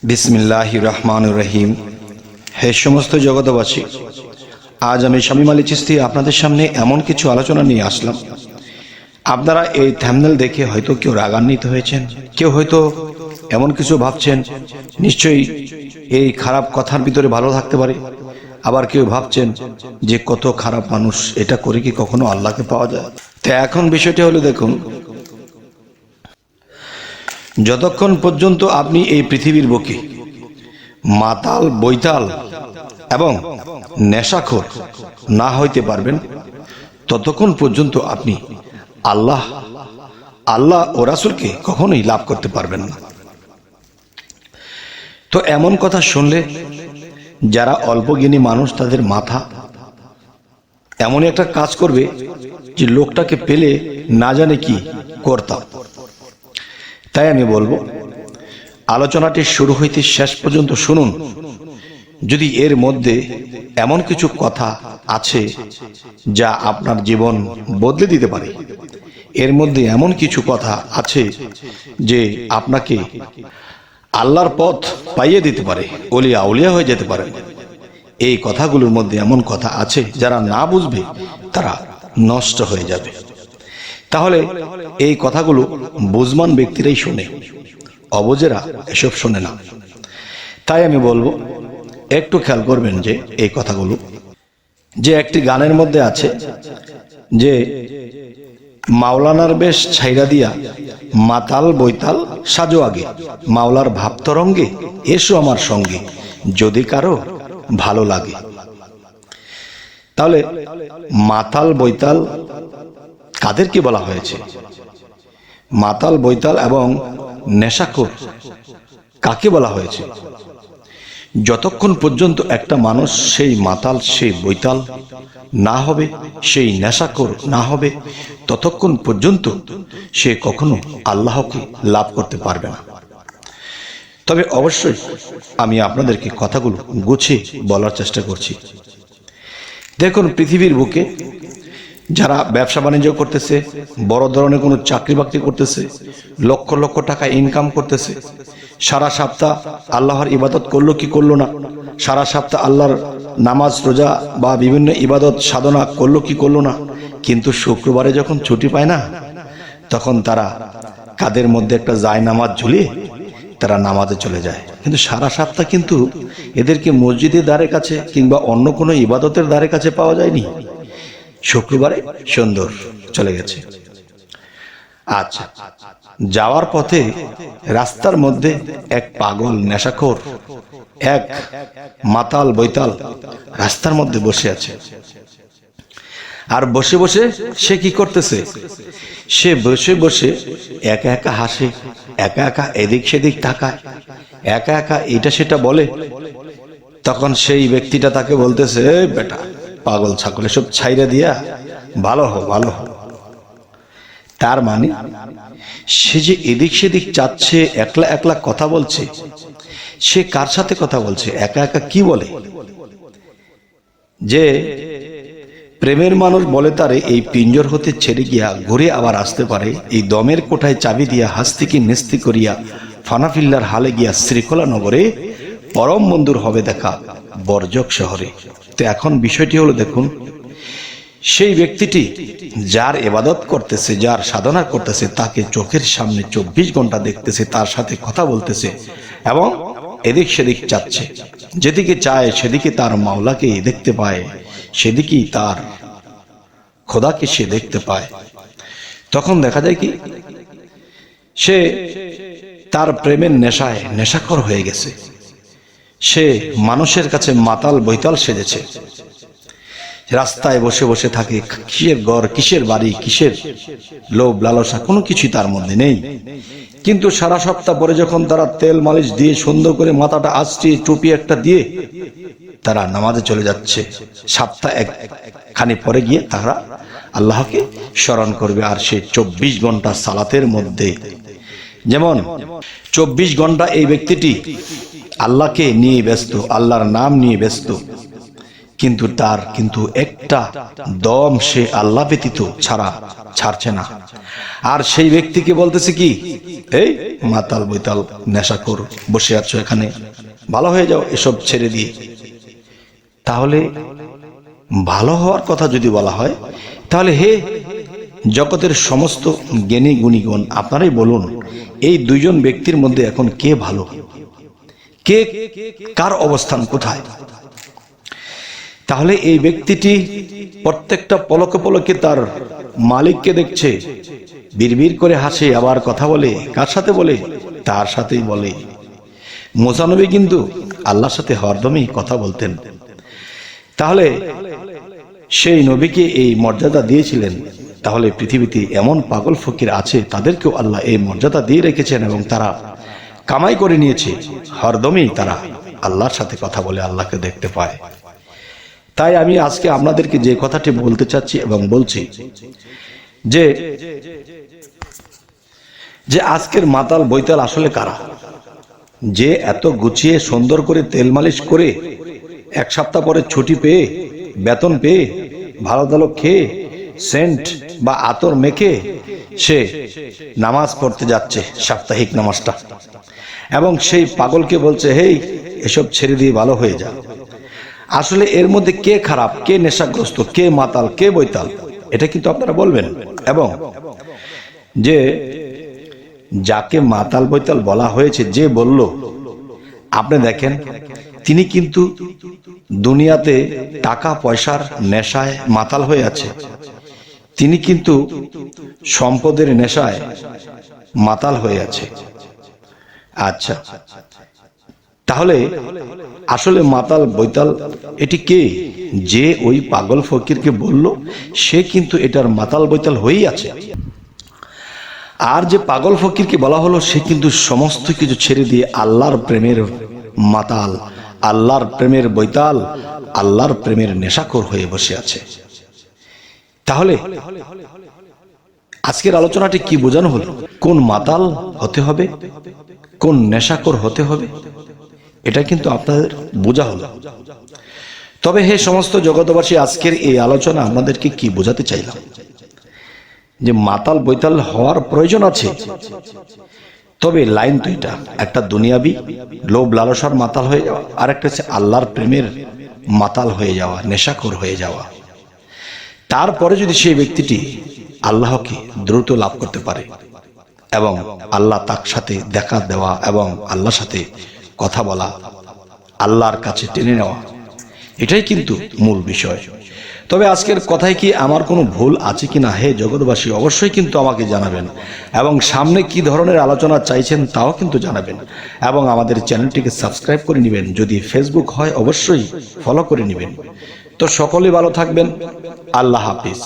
বিসমিল্লাহির রহমানির রহিম। হে সমস্ত জগতবাসী, আজ আমি শামীম আলী চিশতি আপনাদের সামনে এমন কিছু আলোচনা নিয়ে আসলাম। আপনারা এই থাম্বনেল দেখে হয়তো কেউ রাগান্বিত হয়েছেন, কেউ হয়তো এমন কিছু ভাবছেন নিশ্চয়ই এই খারাপ কথার ভিতরে ভালো থাকতে পারে। আবার কেউ ভাবছেন যে কত খারাপ মানুষ, এটা করে কি কখনো আল্লাহকে পাওয়া যায়? তো এখন বিষয়টি হলো, দেখুন, যতক্ষণ পর্যন্ত আপনি এই পৃথিবীর বুকে মাতাল, বৈতাল এবং নেশাখোর না হইতে পারবেন, ততক্ষণ পর্যন্ত আপনি আল্লাহ ও রাসূলকে কখনোই লাভ করতে পারবেন না। তো এমন কথা শুনলে যারা অল্পজ্ঞানী মানুষ, তাদের মাথা এমনই একটা কাজ করবে যে লোকটাকে পেলে না জানে কি করতাম। তাই আমি বলবো, আলোচনাটি শুরু হইতে শেষ পর্যন্ত শুনুন। যদি এর মধ্যে এমন কিছু কথা আছে যা আপনার জীবন বদলে দিতে পারে, এর মধ্যে এমন কিছু কথা আছে যে আপনাকে আল্লাহর পথ পাইয়ে দিতে পারে, ওলিয়া আউলিয়া হয়ে যেতে পারে, এই কথাগুলোর মধ্যে এমন কথা আছে যারা না বুঝবে তারা নষ্ট হয়ে যাবে। তাহলে এই কথাগুলো বুঝমান ব্যক্তিরাই শোনে, অবুঝেরা এসব শোনে না। তাই আমি বলবো, একটু খেয়াল করবেন যে এই কথাগুলো, যে একটি গানের মধ্যে আছে যে মাওলানার বেশ ছাইরা দিয়া মাতাল বৈতাল সাজো আগে, মাওলার ভাব তরঙ্গে এসো আমার সঙ্গে, যদি কারো ভালো লাগে। তাহলে মাতাল বৈতাল কাদেরকে বলা হয়েছে? মাতাল বৈতাল এবং নেশাখোর কাকে বলা হয়েছে? যতক্ষণ পর্যন্ত একটা মানুষ সেই মাতাল, সেই বৈতাল না হবে, সেই নেশাখোর না হবে, ততক্ষণ পর্যন্ত সে কখনো আল্লাহকে লাভ করতে পারবে না। তবে অবশ্যই আমি আপনাদেরকে কথাগুলো গুছিয়ে বলার চেষ্টা করছি। দেখুন, পৃথিবীর বুকে যারা ব্যবসা বাণিজ্য করতেছে, বড় ধরনের কোনো চাকরি বাকরি করতেছে, লক্ষ লক্ষ টাকা ইনকাম করতেছে, সারা সপ্তাহ আল্লাহর ইবাদত করলো কি করলো না, সারা সপ্তাহ আল্লাহর নামাজ রোজা বা বিভিন্ন ইবাদত সাধনা করলো কি করলো না, কিন্তু শুক্রবারে যখন ছুটি পায় না, তখন তারা কাদের মধ্যে একটা যায় নামাজ ঝুলিয়ে তারা নামাজে চলে যায়। কিন্তু সারা সপ্তাহ কিন্তু এদেরকে মসজিদের দ্বারের কাছে কিংবা অন্য কোনো ইবাদতের দ্বারের কাছে পাওয়া যায়নি, শুক্রবারে সুন্দর চলে গেছে। আচ্ছা, যাওয়ার পথে রাস্তার মধ্যে এক পাগল নেশাখোর, এক মাতাল বৈতাল রাস্তার মধ্যে বসে আছে। আর বসে বসে সে কি করতেছে? সে বসে বসে একা একা হাসে, একা একা এদিক সেদিক তাকায়, একা একা এটা সেটা বলে। তখন সেই ব্যক্তিটা তাকে বলতেছে, বেটা পাগল ছাগল, সব ছাইরা দিয়া ভালো হো, ভালো হো। তার মানে সে যে এদিক সেদিক চাচ্ছে, একলা একলা কথা বলছে, সে কার সাথে কথা বলছে? একা একা কি বলে? যে প্রেমের মানুষ বলে তারে এই পিঞ্জর হতে ছেড়ে গিয়া ঘুরে আবার আসতে পারে, এই দমের কোঠায় চাবি দিয়া হাস্তিকে নেস্তি করিয়া ফানাফিল্লার হালে গিয়া শ্রীকোলা নগরে পরম বন্ধুর হবে দেখা বর্জক শহরে। তো এখন বিষয়টি হলো, দেখুন, সেই ব্যক্তিটি যার ইবাদত করতেছে, যার সাধনা করতেছে, তাকে চোখের সামনে 24 ঘন্টা দেখতেছে, তার সাথে কথা বলতেছে এবং এদিক সেদিক চাচ্ছে। যেদিকে চায় সেদিকে তার মাওলাকে দেখতে পায়, সেদিকেই তার খোদাকে সে দেখতে পায়। তখন দেখা যায় কি, সে তার প্রেমের নেশায় নেশাখোর হয়ে গেছে। সে মানুষের কাছে মাতাল বৈতাল সেজেছে। রাস্তায় বসে বসে থাকে, কিসের ঘর, কিসের বাড়ি, কিসের লোভ লালসা, কোনো কিছুই তার মধ্যে নেই। কিন্তু সারা সপ্তাহ পরে যখন তারা তেল মালিশ দিয়ে সুন্দর করে মাথাটা আঁচড়িয়ে টুপি একটা দিয়ে তারা নামাজে চলে যাচ্ছে, সপ্তাহ একখানি পরে গিয়ে তারা আল্লাহকে স্মরণ করবে। আর সে 24 ঘন্টা সালাতের মধ্যে, যেমন 24 ঘন্টা এই ব্যক্তিটি আল্লাহকে নিয়ে ব্যস্ত, আল্লাহর নাম নিয়ে ব্যস্ত, কিন্তু তার একটা দম সে আল্লাহ ব্যতীত ছাড়া ছাড়ছে না। আর সেই ব্যক্তিকে বলতেছে কি, এই মাতাল বৈতাল নেশাখোর বসে আছো এখানে, ভালো হয়ে যাও এসব ছেড়ে দিয়ে। তাহলে ভালো হওয়ার কথা যদি বলা হয়, তাহলে হে জগতের সমস্ত জ্ঞানী গুণীগণ, আপনারাই বলুন এই দুইজন ব্যক্তির মধ্যে এখন কে ভালো, কে কার অবস্থান কোথায়? তাহলে এই ব্যক্তিটি প্রত্যেকটা পলকে পলকে তার মালিককে দেখছে, বিড়বিড় করে হাসে, আবার কথা বলে। কার সাথে বলে? তার সাথেই বলে। মুসা নবী কিন্তু আল্লাহর সাথে হরদমই কথা বলতেন। তাহলে সেই নবীকে এই মর্যাদা দিয়েছিলেন। তাহলে পৃথিবীতে এমন পাগল ফকির আছে, তাদেরকেও আল্লাহ এই মর্যাদা দিয়ে রেখেছেন এবং তারা কামাই করে নিয়েছে, হরদমই তারা আল্লাহর সাথে কথা বলে, আল্লাহকে দেখতে পায়। তাই আমি আজকে আপনাদেরকে যে কথাটি বলতে চাচ্ছি এবং বলছি যে আজকের মাতাল বৈতাল আসলে কারা? যে এত গুছিয়ে সুন্দর করে তেল মালিশ করে এক সপ্তাহ পরে ছুটি পেয়ে, বেতন পেয়ে, ভালো ভালো খেয়ে, সেন্ট বা আতর মেখে সে নামাজ পড়তে যাচ্ছে, সাপ্তাহিক নামাজটা, এবং সেই পাগলকে বলছে, হেই এসব ছেড়ে দিয়ে ভালো হয়ে যা। আসলে এর মধ্যে কে খারাপ, কে নেশাগ্রস্ত, কে মাতাল, কে বৈতাল, এটা কিন্তু আপনারা বলবেন। এবং যে যাকে মাতাল বৈতাল বলা হয়েছে, যে বলল, আপনি দেখেন তিনি কিন্তু দুনিয়াতে টাকা পয়সার নেশায় মাতাল হয়ে আছে, তিনি কিন্তু সম্পদের নেশায় মাতাল হয়ে আছে। আচ্ছা, তাহলে আসলে মাতাল বৈতাল এটি কে? যে ওই পাগল ফকিরকে বলল, সে কিন্তু এটার মাতাল বৈতাল হয়েই আছে। আর যে পাগল ফকিরকে বলা হলো, সে কিন্তু সমস্ত কিছু ছেড়ে দিয়ে আল্লাহর প্রেমের মাতাল, আল্লাহর প্রেমের বৈতাল, আল্লাহর প্রেমের নেশাখোর হয়ে বসে আছে। তাহলে আজকের আলোচনাটি কি বোঝানো হলো? কোন মাতাল হতে হবে, কোন নেশাখোর হতে হবে, এটা কিন্তু আপনাদের বোঝা হলো। তবে হে সমস্ত জগতবাসী, আজকের এই আলোচনা আপনাদেরকে কি বোঝাতে চাইলাম, যে মাতাল বৈতাল হওয়ার প্রয়োজন আছে, তবে লাইন দুইটা, একটা দুনিয়াবি লোভ লালসার মাতাল হয়ে যাওয়া, আর একটা হচ্ছে আল্লাহর প্রেমের মাতাল হয়ে যাওয়া, নেশাখোর হয়ে যাওয়া। তারপরে যদি সেই ব্যক্তিটি আল্লাহকে দ্রুত লাভ করতে পারে এবং আল্লাহ তার সাথে দেখা দেওয়া এবং আল্লাহর সাথে কথা বলা, আল্লাহর কাছে টেনে নেওয়া, এটাই কিন্তু মূল বিষয়। তবে আজকের কথায় কি আমার কোনো ভুল আছে কি না, হে জগৎবাসী, অবশ্যই কিন্তু আমাকে জানাবেন, এবং সামনে কি ধরনের আলোচনা চাইছেন তাও কিন্তু জানাবেন, এবং আমাদের চ্যানেলটিকে সাবস্ক্রাইব করে নেবেন। যদি ফেসবুক হয়, অবশ্যই ফলো করে নেবেন। তো সকলে ভালো থাকবেন। আল্লাহ হাফিজ।